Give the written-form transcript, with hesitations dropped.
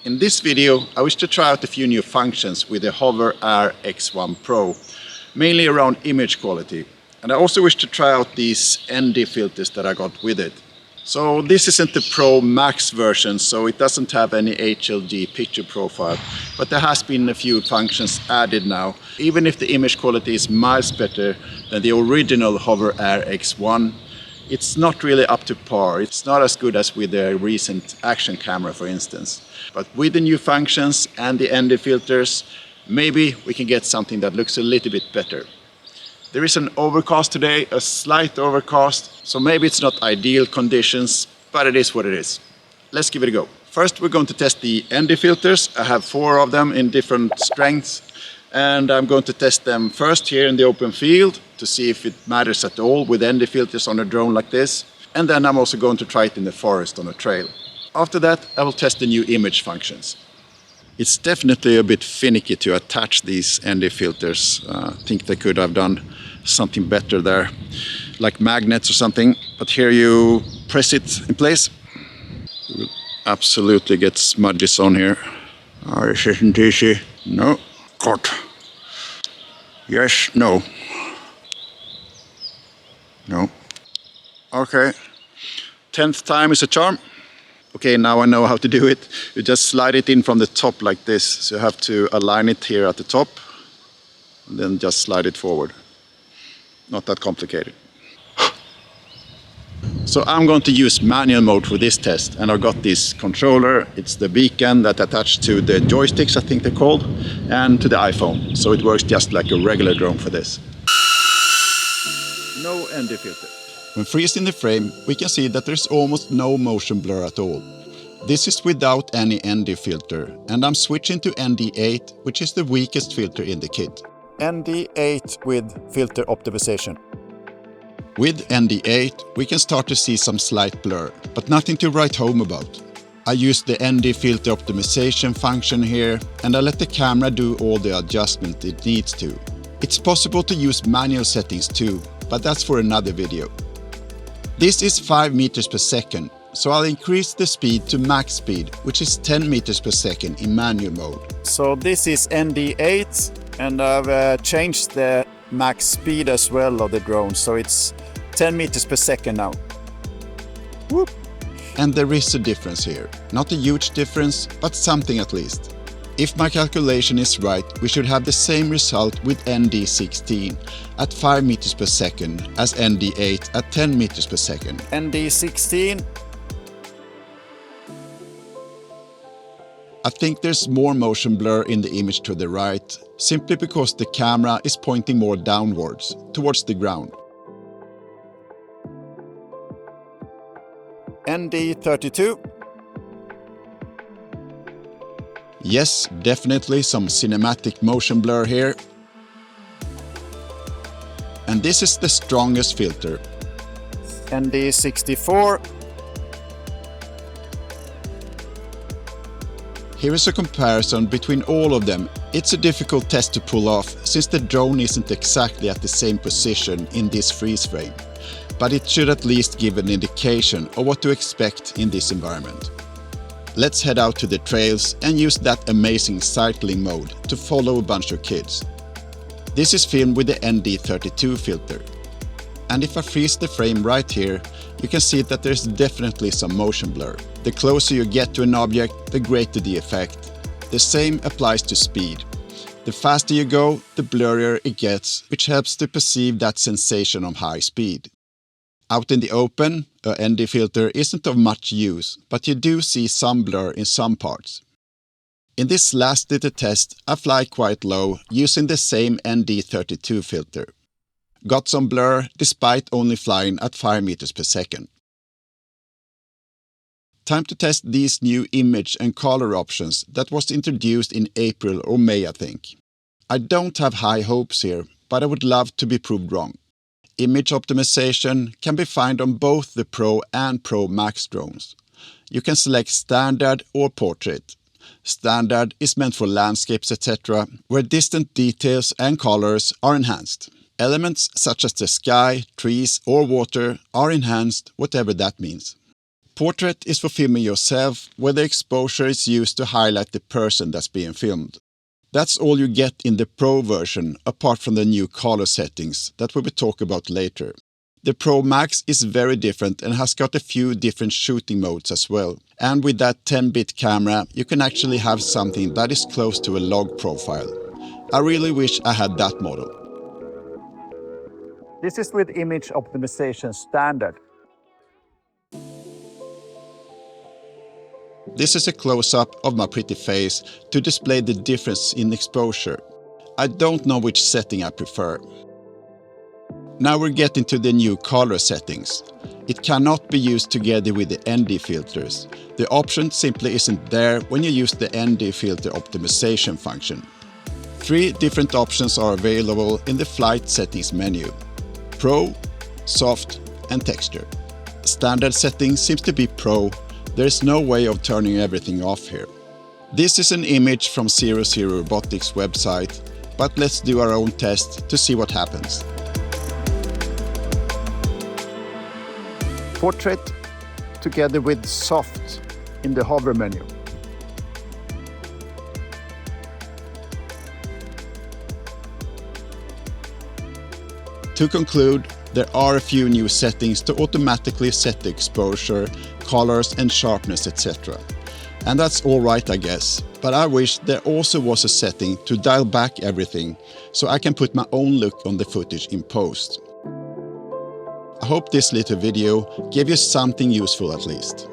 In this video, I wish to try out a few new functions with the Hover Air X1 Pro, mainly around image quality. And I also wish to try out these ND filters that I got with it. So this isn't the Pro Max version, so it doesn't have any HLG picture profile, but there has been a few functions added now. Even if the image quality is miles better than the original Hover Air X1, it's not really up to par. It's not as good as with the recent action camera, for instance. But with the new functions and the ND filters, maybe we can get something that looks a little bit better. There is an overcast today, a slight overcast, so maybe it's not ideal conditions, but it is what it is. Let's give it a go. First, we're going to test the ND filters. I have 4 of them in different strengths, and I'm going to test them first here in the open field to see if it matters at all with ND filters on a drone like this. And then I'm also going to try it in the forest on a trail. After that, I will test the new image functions. It's definitely a bit finicky to attach these ND filters. I think they could have done something better there, like magnets or something. But here you press it in place. You will absolutely get smudges on here. Oh, this isn't easy. No. God. Yes, no. No. Okay. 10th time is a charm. Okay, now I know how to do it. You just slide it in from the top like this. So you have to align it here at the top and then just slide it forward. Not that complicated. So I'm going to use manual mode for this test, and I've got this controller. It's the beacon that attached to the joysticks, I think they're called, and to the iPhone. So it works just like a regular drone for this. No ND filter. When freezing the frame, we can see that there's almost no motion blur at all. This is without any ND filter, and I'm switching to ND8, which is the weakest filter in the kit. ND8 with filter optimization. With ND8, we can start to see some slight blur, but nothing to write home about. I use the ND filter optimization function here, and I let the camera do all the adjustment it needs to. It's possible to use manual settings too, but that's for another video. This is 5 meters per second, so I'll increase the speed to max speed, which is 10 meters per second in manual mode. So this is ND8, and I've changed the max speed as well of the drone, so it's 10 meters per second now. Whoop. And there is a difference here. Not a huge difference, but something at least. If my calculation is right, we should have the same result with ND16 at 5 meters per second as ND8 at 10 meters per second. ND16. I think there's more motion blur in the image to the right, simply because the camera is pointing more downwards, towards the ground. ND32. Yes, definitely some cinematic motion blur here. And this is the strongest filter. ND64. Here is a comparison between all of them. It's a difficult test to pull off, since the drone isn't exactly at the same position in this freeze frame. But it should at least give an indication of what to expect in this environment. Let's head out to the trails and use that amazing cycling mode to follow a bunch of kids. This is filmed with the ND32 filter. And if I freeze the frame right here, you can see that there's definitely some motion blur. The closer you get to an object, the greater the effect. The same applies to speed. The faster you go, the blurrier it gets, which helps to perceive that sensation of high speed. Out in the open, a ND filter isn't of much use, but you do see some blur in some parts. In this last little test, I fly quite low using the same ND32 filter. Got some blur despite only flying at 5 meters per second. Time to test these new image and color options that was introduced in April or May, I think. I don't have high hopes here, but I would love to be proved wrong. Image optimization can be found on both the Pro and Pro Max drones. You can select Standard or Portrait. Standard is meant for landscapes, etc., where distant details and colors are enhanced. Elements such as the sky, trees or water are enhanced, whatever that means. Portrait is for filming yourself, where the exposure is used to highlight the person that's being filmed. That's all you get in the Pro version, apart from the new color settings that we will talk about later. The Pro Max is very different and has got a few different shooting modes as well. And with that 10-bit camera, you can actually have something that is close to a log profile. I really wish I had that model. This is with image optimization standard. This is a close-up of my pretty face to display the difference in exposure. I don't know which setting I prefer. Now we're getting to the new color settings. It cannot be used together with the ND filters. The option simply isn't there when you use the ND filter optimization function. 3 different options are available in the flight settings menu: Pro, Soft and Texture. Standard setting seems to be Pro. There is no way of turning everything off here. This is an image from 00 Robotics website, but let's do our own test to see what happens. Portrait together with Soft in the hover menu. To conclude, there are a few new settings to automatically set the exposure, colors and sharpness, etc. And that's alright, I guess, but I wish there also was a setting to dial back everything so I can put my own look on the footage in post. I hope this little video gave you something useful at least.